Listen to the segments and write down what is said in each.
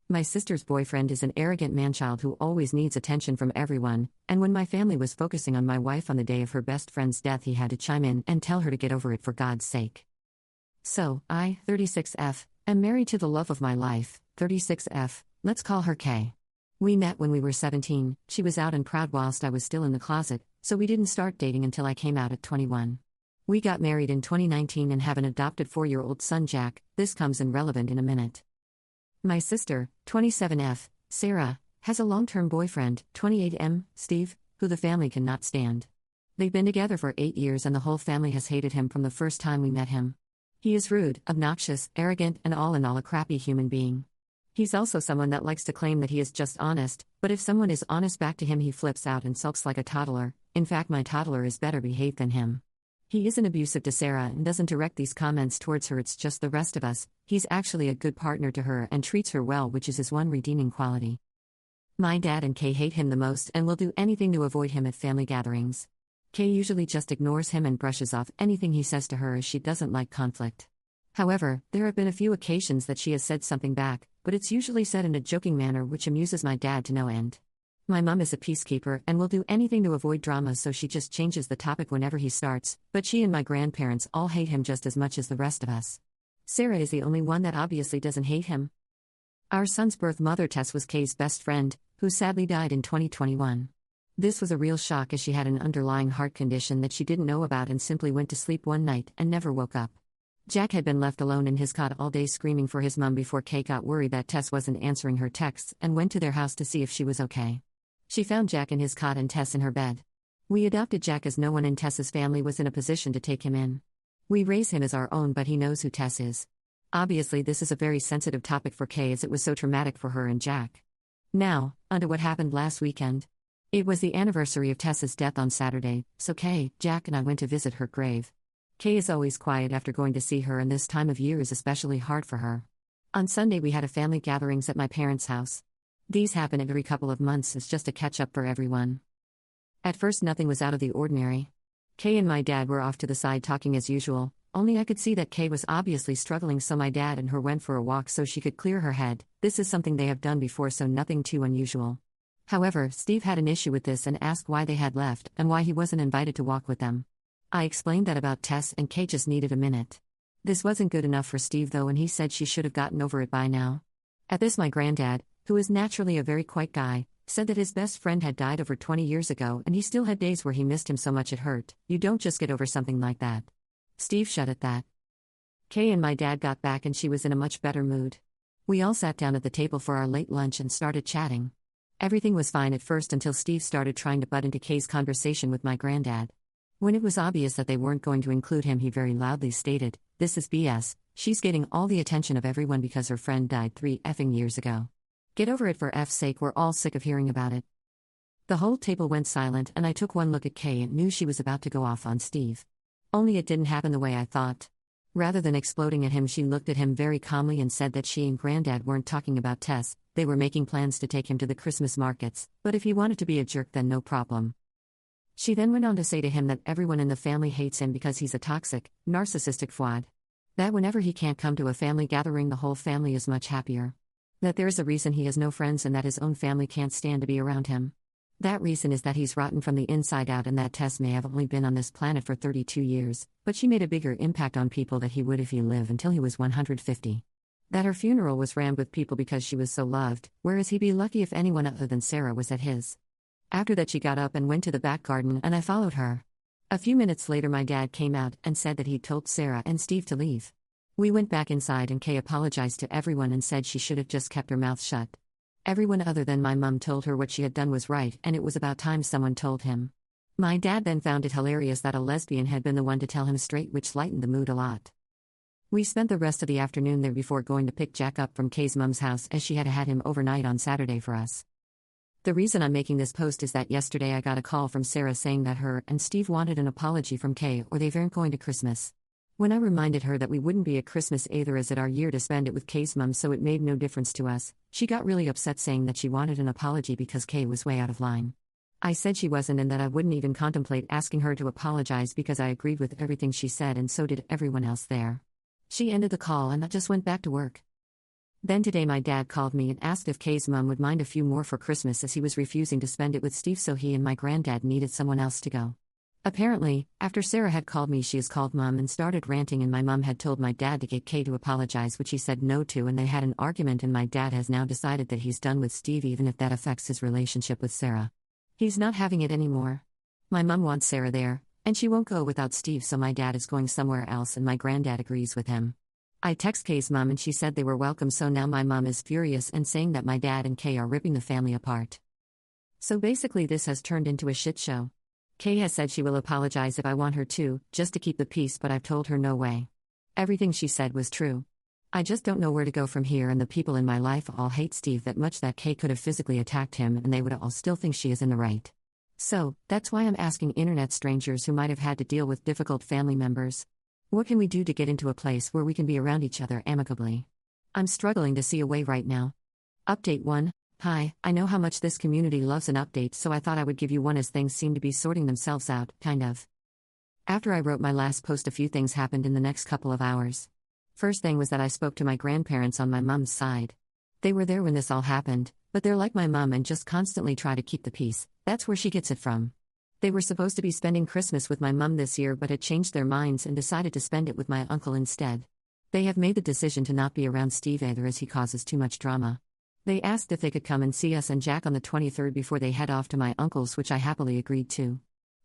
My sister's boyfriend is an arrogant manchild who always needs attention from everyone, and when my family was focusing on my wife on the day of her best friend's death, he had to chime in and tell her to get over it for God's sake. So, I, 36F, am married to the love of my life, 36F, let's call her K. We met when we were 17, she was out and proud whilst I was still in the closet, so we didn't start dating until I came out at 21. We got married in 2019 and have an adopted 4-year-old son Jack. This comes in relevant in a minute. My sister, 27F, Sarah, has a long-term boyfriend, 28M, Steve, who the family cannot stand. They've been together for 8 years and the whole family has hated him from the first time we met him. He is rude, obnoxious, arrogant, and all in all a crappy human being. He's also someone that likes to claim that he is just honest, but if someone is honest back to him he flips out and sulks like a toddler. In fact, my toddler is better behaved than him. He isn't abusive to Sarah and doesn't direct these comments towards her, it's just the rest of us. He's actually a good partner to her and treats her well, which is his one redeeming quality. My dad and Kay hate him the most and will do anything to avoid him at family gatherings. Kay usually just ignores him and brushes off anything he says to her as she doesn't like conflict. However, there have been a few occasions that she has said something back, but it's usually said in a joking manner which amuses my dad to no end. My mom is a peacekeeper and will do anything to avoid drama, so she just changes the topic whenever he starts, but she and my grandparents all hate him just as much as the rest of us. Sarah is the only one that obviously doesn't hate him. Our son's birth mother Tess was Kay's best friend, who sadly died in 2021. This was a real shock as she had an underlying heart condition that she didn't know about and simply went to sleep one night and never woke up. Jack had been left alone in his cot all day screaming for his mom before Kay got worried that Tess wasn't answering her texts and went to their house to see if she was okay. She found Jack in his cot and Tess in her bed. We adopted Jack as no one in Tess's family was in a position to take him in. We raise him as our own, but he knows who Tess is. Obviously this is a very sensitive topic for Kay as it was so traumatic for her and Jack. Now, onto what happened last weekend. It was the anniversary of Tess's death on Saturday, so Kay, Jack and I went to visit her grave. Kay is always quiet after going to see her, and this time of year is especially hard for her. On Sunday we had a family gatherings at my parents' house. These happen every couple of months as just a catch-up for everyone. At first nothing was out of the ordinary. Kay and my dad were off to the side talking as usual, only I could see that Kay was obviously struggling, so my dad and her went for a walk so she could clear her head. This is something they have done before, so nothing too unusual. However, Steve had an issue with this and asked why they had left and why he wasn't invited to walk with them. I explained that about Tess and Kay just needed a minute. This wasn't good enough for Steve though, and he said she should have gotten over it by now. At this my granddad, who is naturally a very quiet guy, said that his best friend had died over 20 years ago and he still had days where he missed him so much it hurt. You don't just get over something like that. Steve shut at that. Kay and my dad got back and she was in a much better mood. We all sat down at the table for our late lunch and started chatting. Everything was fine at first until Steve started trying to butt into Kay's conversation with my granddad. When it was obvious that they weren't going to include him, he very loudly stated, "This is BS, she's getting all the attention of everyone because her friend died 3 effing years ago. Get over it for F's sake, we're all sick of hearing about it." The whole table went silent and I took one look at Kay and knew she was about to go off on Steve. Only it didn't happen the way I thought. Rather than exploding at him, she looked at him very calmly and said that she and Granddad weren't talking about Tess, they were making plans to take him to the Christmas markets, but if he wanted to be a jerk then no problem. She then went on to say to him that everyone in the family hates him because he's a toxic, narcissistic fuad. That whenever he can't come to a family gathering the whole family is much happier. That there's a reason he has no friends and that his own family can't stand to be around him. That reason is that he's rotten from the inside out, and that Tess may have only been on this planet for 32 years, but she made a bigger impact on people than he would if he lived until he was 150. That her funeral was rammed with people because she was so loved, whereas he'd be lucky if anyone other than Sarah was at his. After that she got up and went to the back garden and I followed her. A few minutes later my dad came out and said that he'd told Sarah and Steve to leave. We went back inside and Kay apologized to everyone and said she should have just kept her mouth shut. Everyone other than my mum told her what she had done was right and it was about time someone told him. My dad then found it hilarious that a lesbian had been the one to tell him straight, which lightened the mood a lot. We spent the rest of the afternoon there before going to pick Jack up from Kay's mum's house as she had had him overnight on Saturday for us. The reason I'm making this post is that yesterday I got a call from Sarah saying that her and Steve wanted an apology from Kay or they weren't going to Christmas. When I reminded her that we wouldn't be at Christmas either as it our year to spend it with Kay's mum, so it made no difference to us, she got really upset saying that she wanted an apology because Kay was way out of line. I said she wasn't and that I wouldn't even contemplate asking her to apologize because I agreed with everything she said and so did everyone else there. She ended the call and I just went back to work. Then today my dad called me and asked if Kay's mom would mind a few more for Christmas as he was refusing to spend it with Steve, so he and my granddad needed someone else to go. Apparently, after Sarah had called me, she has called mom and started ranting, and my mom had told my dad to get Kay to apologize, which he said no to, and they had an argument, and my dad has now decided that he's done with Steve even if that affects his relationship with Sarah. He's not having it anymore. My mom wants Sarah there, and she won't go without Steve, so my dad is going somewhere else, and my granddad agrees with him. I text Kay's mom and she said they were welcome, so now my mom is furious and saying that my dad and Kay are ripping the family apart. So basically this has turned into a shit show. Kay has said she will apologize if I want her to, just to keep the peace, but I've told her no way. Everything she said was true. I just don't know where to go from here, and the people in my life all hate Steve that much that Kay could have physically attacked him and they would all still think she is in the right. So, that's why I'm asking internet strangers who might have had to deal with difficult family members. What can we do to get into a place where we can be around each other amicably? I'm struggling to see a way right now. Update 1. Hi, I know how much this community loves an update, so I thought I would give you one as things seem to be sorting themselves out, kind of. After I wrote my last post, a few things happened in the next couple of hours. First thing was that I spoke to my grandparents on my mom's side. They were there when this all happened, but they're like my mom and just constantly try to keep the peace. That's where she gets it from. They were supposed to be spending Christmas with my mom this year but had changed their minds and decided to spend it with my uncle instead. They have made the decision to not be around Steve either as he causes too much drama. They asked if they could come and see us and Jack on the 23rd before they head off to my uncle's, which I happily agreed to.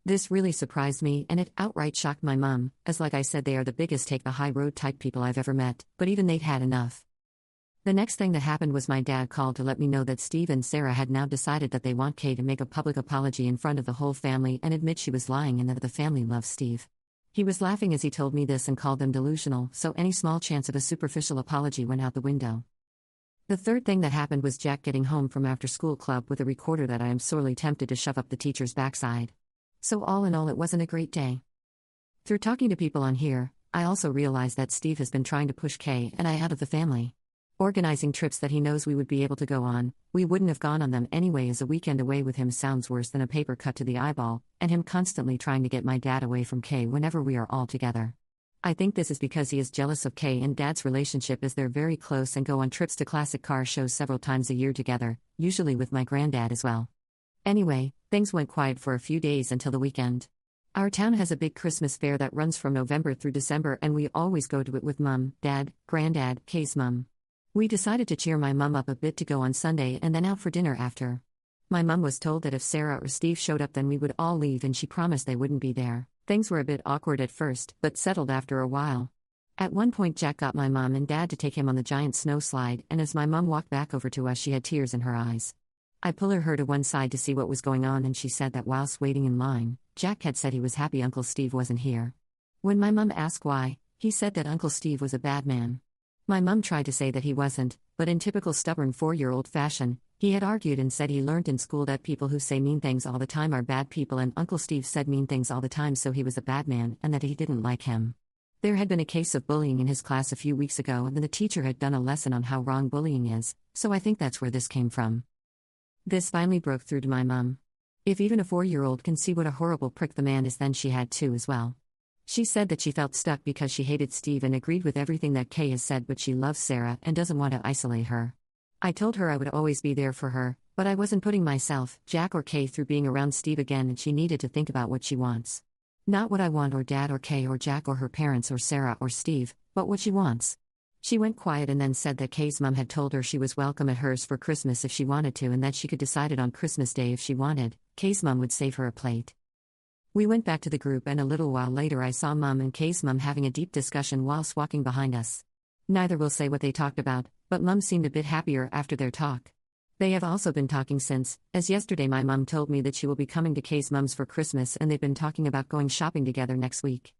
This really surprised me and it outright shocked my mom, as like I said they are the biggest take the high road type people I've ever met, but even they'd had enough. The next thing that happened was my dad called to let me know that Steve and Sarah had now decided that they want Kay to make a public apology in front of the whole family and admit she was lying and that the family loves Steve. He was laughing as he told me this and called them delusional, so any small chance of a superficial apology went out the window. The third thing that happened was Jack getting home from after-school club with a recorder that I am sorely tempted to shove up the teacher's backside. So all in all, it wasn't a great day. Through talking to people on here, I also realized that Steve has been trying to push Kay and I out of the family. Organizing trips that he knows we would be able to go on, we wouldn't have gone on them anyway, as a weekend away with him sounds worse than a paper cut to the eyeball, and him constantly trying to get my dad away from Kay whenever we are all together. I think this is because he is jealous of Kay and Dad's relationship as they're very close and go on trips to classic car shows several times a year together, usually with my granddad as well. Anyway, things went quiet for a few days until the weekend. Our town has a big Christmas fair that runs from November through December and we always go to it with Mum, Dad, Granddad, Kay's mum. We decided to cheer my mum up a bit to go on Sunday and then out for dinner after. My mum was told that if Sarah or Steve showed up then we would all leave and she promised they wouldn't be there. Things were a bit awkward at first, but settled after a while. At one point Jack got my mom and dad to take him on the giant snow slide, and as my mom walked back over to us she had tears in her eyes. I pulled her to one side to see what was going on and she said that whilst waiting in line, Jack had said he was happy Uncle Steve wasn't here. When my mom asked why, he said that Uncle Steve was a bad man. My mom tried to say that he wasn't, but in typical stubborn 4-year-old fashion, he had argued and said he learned in school that people who say mean things all the time are bad people, and Uncle Steve said mean things all the time, so he was a bad man and that he didn't like him. There had been a case of bullying in his class a few weeks ago and the teacher had done a lesson on how wrong bullying is, so I think that's where this came from. This finally broke through to my mom. If even a 4-year-old can see what a horrible prick the man is, then she had to as well. She said that she felt stuck because she hated Steve and agreed with everything that Kay has said, but she loves Sarah and doesn't want to isolate her. I told her I would always be there for her, but I wasn't putting myself, Jack or Kay through being around Steve again, and she needed to think about what she wants. Not what I want or Dad or Kay or Jack or her parents or Sarah or Steve, but what she wants. She went quiet and then said that Kay's mom had told her she was welcome at hers for Christmas if she wanted to and that she could decide it on Christmas Day if she wanted. Kay's mom would save her a plate. We went back to the group and a little while later I saw Mom and Kay's mom having a deep discussion whilst walking behind us. Neither will say what they talked about, but Mom seemed a bit happier after their talk. They have also been talking since, as yesterday my mom told me that she will be coming to Kay's mom's for Christmas and they've been talking about going shopping together next week.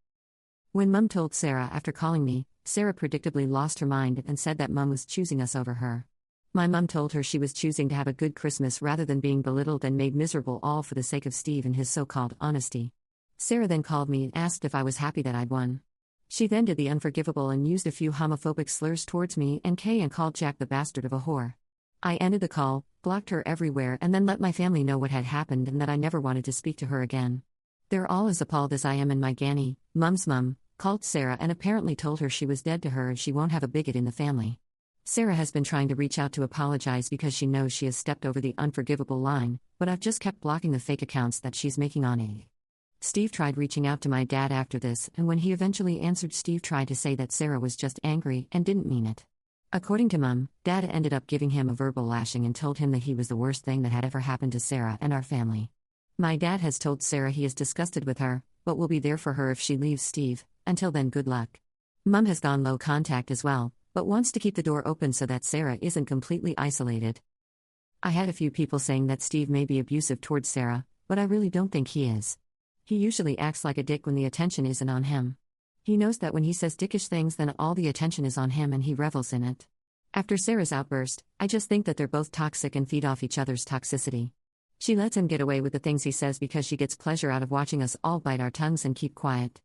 When Mom told Sarah after calling me, Sarah predictably lost her mind and said that Mom was choosing us over her. My mom told her she was choosing to have a good Christmas rather than being belittled and made miserable, all for the sake of Steve and his so-called honesty. Sarah then called me and asked if I was happy that I'd won. She then did the unforgivable and used a few homophobic slurs towards me and Kay and called Jack the bastard of a whore. I ended the call, blocked her everywhere and then let my family know what had happened and that I never wanted to speak to her again. They're all as appalled as I am, and my Granny, Mum's mum, called Sarah and apparently told her she was dead to her and she won't have a bigot in the family. Sarah has been trying to reach out to apologize because she knows she has stepped over the unforgivable line, but I've just kept blocking the fake accounts that she's making on A. Steve tried reaching out to my dad after this, and when he eventually answered, Steve tried to say that Sarah was just angry and didn't mean it. According to Mum, Dad ended up giving him a verbal lashing and told him that he was the worst thing that had ever happened to Sarah and our family. My dad has told Sarah he is disgusted with her, but will be there for her if she leaves Steve. Until then, good luck. Mum has gone low contact as well, but wants to keep the door open so that Sarah isn't completely isolated. I had a few people saying that Steve may be abusive towards Sarah, but I really don't think he is. He usually acts like a dick when the attention isn't on him. He knows that when he says dickish things, then all the attention is on him and he revels in it. After Sarah's outburst, I just think that they're both toxic and feed off each other's toxicity. She lets him get away with the things he says because she gets pleasure out of watching us all bite our tongues and keep quiet.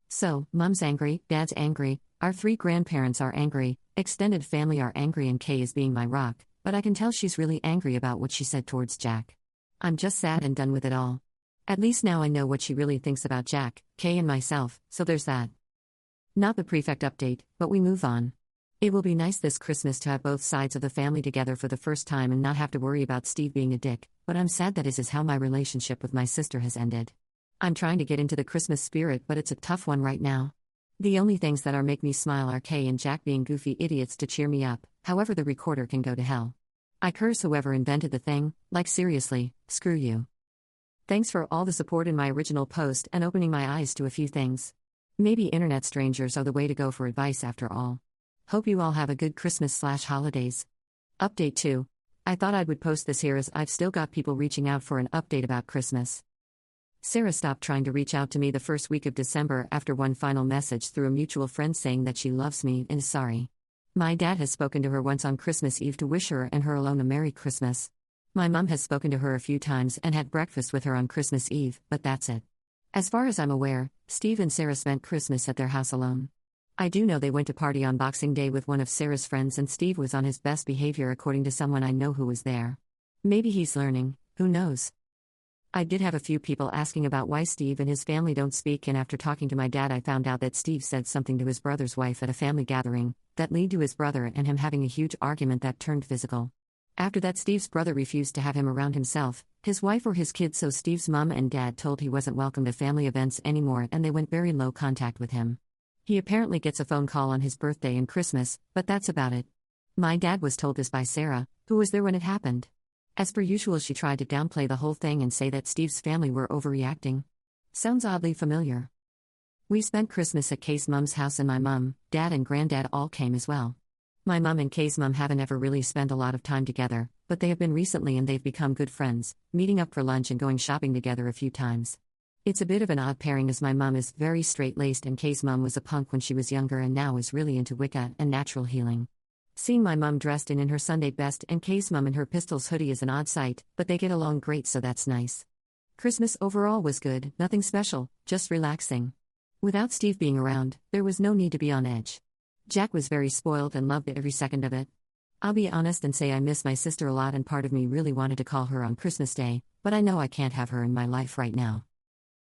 So, Mum's angry, Dad's angry, our 3 grandparents are angry, extended family are angry, and Kay is being my rock, but I can tell she's really angry about what she said towards Jack. I'm just sad and done with it all. At least now I know what she really thinks about Jack, Kay, and myself, so there's that. Not the prefect update, but we move on. It will be nice this Christmas to have both sides of the family together for the first time and not have to worry about Steve being a dick, but I'm sad that is how my relationship with my sister has ended. I'm trying to get into the Christmas spirit, but it's a tough one right now. The only things that make me smile are Kay and Jack being goofy idiots to cheer me up, however the recorder can go to hell. I curse whoever invented the thing, like seriously, screw you. Thanks for all the support in my original post and opening my eyes to a few things. Maybe internet strangers are the way to go for advice after all. Hope you all have a good Christmas/holidays. Update 2. I thought I would post this here as I've still got people reaching out for an update about Christmas. Sarah stopped trying to reach out to me the first week of December after one final message through a mutual friend saying that she loves me and is sorry. My dad has spoken to her once on Christmas Eve to wish her and her alone a Merry Christmas. My mum has spoken to her a few times and had breakfast with her on Christmas Eve, but that's it. As far as I'm aware, Steve and Sarah spent Christmas at their house alone. I do know they went to party on Boxing Day with one of Sarah's friends and Steve was on his best behavior according to someone I know who was there. Maybe he's learning, who knows? I did have a few people asking about why Steve and his family don't speak, and after talking to my dad I found out that Steve said something to his brother's wife at a family gathering that led to his brother and him having a huge argument that turned physical. After that, Steve's brother refused to have him around himself, his wife or his kids, so Steve's mom and dad told he wasn't welcome to family events anymore and they went very low contact with him. He apparently gets a phone call on his birthday and Christmas, but that's about it. My dad was told this by Sarah, who was there when it happened. As per usual, she tried to downplay the whole thing and say that Steve's family were overreacting. Sounds oddly familiar. We spent Christmas at Kay's mom's house and my mom, dad and granddad all came as well. My mom and Kay's mom haven't ever really spent a lot of time together, but they have been recently and they've become good friends, meeting up for lunch and going shopping together a few times. It's a bit of an odd pairing as my mom is very straight-laced and Kay's mom was a punk when she was younger and now is really into Wicca and natural healing. Seeing my mom dressed in her Sunday best and Kay's mom in her Pistols hoodie is an odd sight, but they get along great, so that's nice. Christmas overall was good, nothing special, just relaxing. Without Steve being around, there was no need to be on edge. Jack was very spoiled and loved every second of it. I'll be honest and say I miss my sister a lot and part of me really wanted to call her on Christmas Day, but I know I can't have her in my life right now.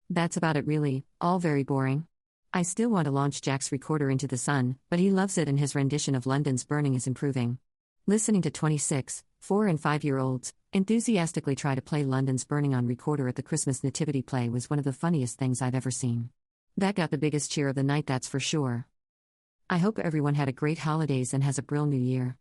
That's about it really, all very boring. I still want to launch Jack's recorder into the sun, but he loves it and his rendition of London's Burning is improving. Listening to 26, 4 and 5-year-olds enthusiastically try to play London's Burning on recorder at the Christmas nativity play was one of the funniest things I've ever seen. That got the biggest cheer of the night, that's for sure. I hope everyone had a great holidays and has a brill new year.